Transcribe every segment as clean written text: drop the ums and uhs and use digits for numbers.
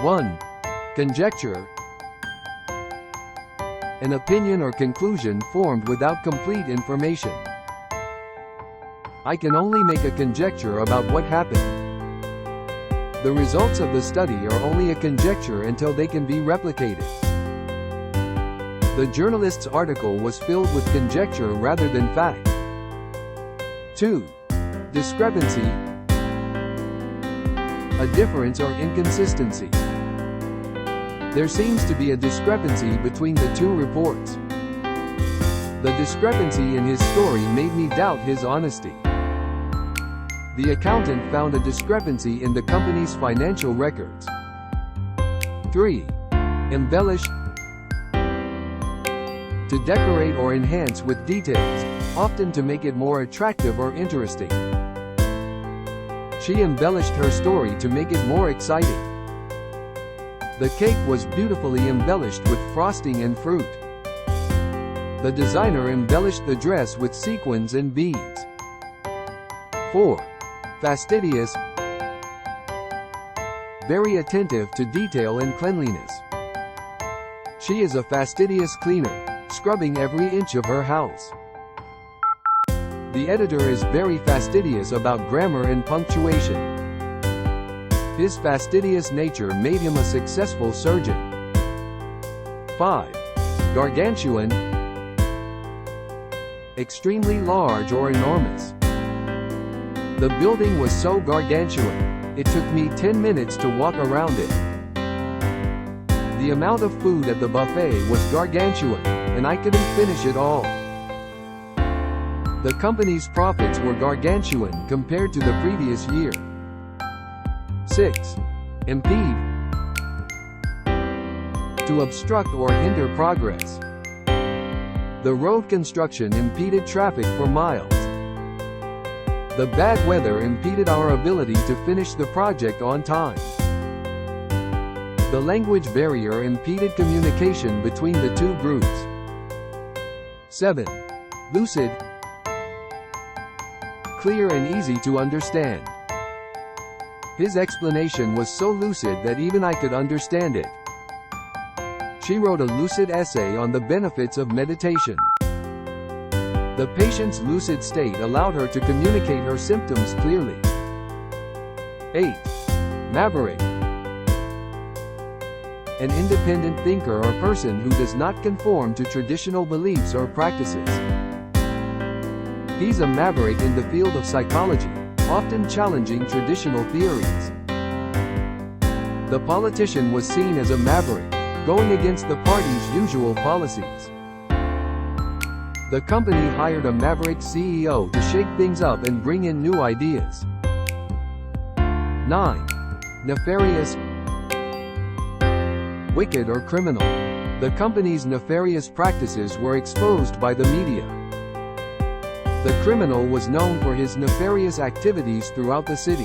1. Conjecture. An opinion or conclusion formed without complete information. I can only make a conjecture about what happened. The results of the study are only a conjecture until they can be replicated. The journalist's article was filled with conjecture rather than fact. 2. Discrepancy. A difference or inconsistency. There seems to be a discrepancy between the two reports. The discrepancy in his story made me doubt his honesty. The accountant found a discrepancy in the company's financial records. 3. Embellish. To decorate or enhance with details, often to make it more attractive or interesting. She embellished her story to make it more exciting. The cake was beautifully embellished with frosting and fruit. The designer embellished the dress with sequins and beads. 4. Fastidious. Very attentive to detail and cleanliness. She is a fastidious cleaner, scrubbing every inch of her house. The editor is very fastidious about grammar and punctuation. His fastidious nature made him a successful surgeon. 5. Gargantuan. Extremely large or enormous. The building was so gargantuan, it took me 10 minutes to walk around it. The amount of food at the buffet was gargantuan, and I couldn't finish it all. The company's profits were gargantuan compared to the previous year. 6. Impede. To obstruct or hinder progress. The road construction impeded traffic for miles. The bad weather impeded our ability to finish the project on time. The language barrier impeded communication between the two groups. 7. Lucid. Clear and easy to understand. His explanation was so lucid that even I could understand it. She wrote a lucid essay on the benefits of meditation. The patient's lucid state allowed her to communicate her symptoms clearly. 8. Maverick. An independent thinker or person who does not conform to traditional beliefs or practices. He's a maverick in the field of psychology, often challenging traditional theories. The politician was seen as a maverick, going against the party's usual policies. The company hired a maverick CEO to shake things up and bring in new ideas. 9. Nefarious. Wicked or criminal. The company's nefarious practices were exposed by the media. The criminal was known for his nefarious activities throughout the city.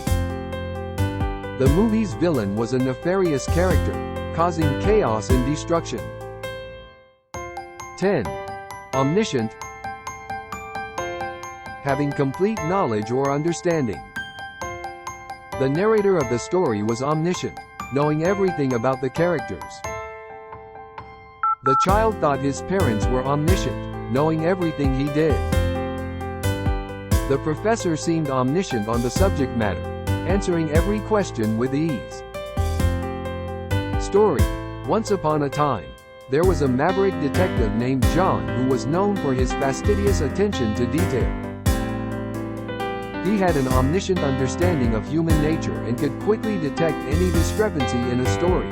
The movie's villain was a nefarious character, causing chaos and destruction. 10. Omniscient. Having complete knowledge or understanding. The narrator of the story was omniscient, knowing everything about the characters. The child thought his parents were omniscient, knowing everything he did. The professor seemed omniscient on the subject matter, answering every question with ease. Story. Once upon a time, there was a maverick detective named John who was known for his fastidious attention to detail. He had an omniscient understanding of human nature and could quickly detect any discrepancy in a story.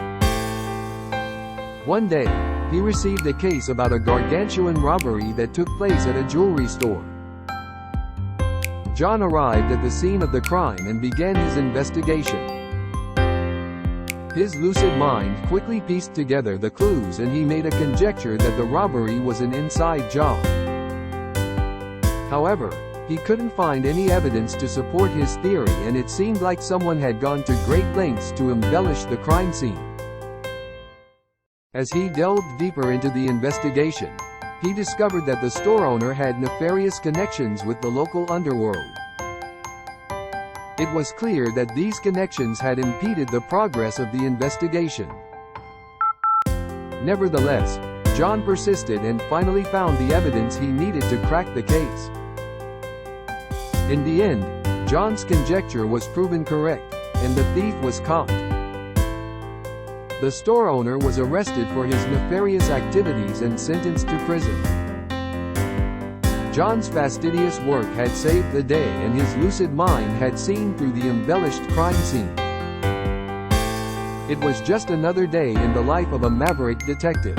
One day, he received a case about a gargantuan robbery that took place at a jewelry store. John arrived at the scene of the crime and began his investigation. His lucid mind quickly pieced together the clues and he made a conjecture that the robbery was an inside job. However, he couldn't find any evidence to support his theory and it seemed like someone had gone to great lengths to embellish the crime scene. As he delved deeper into the investigation, he discovered that the store owner had nefarious connections with the local underworld. It was clear that these connections had impeded the progress of the investigation. Nevertheless, John persisted and finally found the evidence he needed to crack the case. In the end, John's conjecture was proven correct, and the thief was caught. The store owner was arrested for his nefarious activities and sentenced to prison. John's fastidious work had saved the day, and his lucid mind had seen through the embellished crime scene. It was just another day in the life of a maverick detective.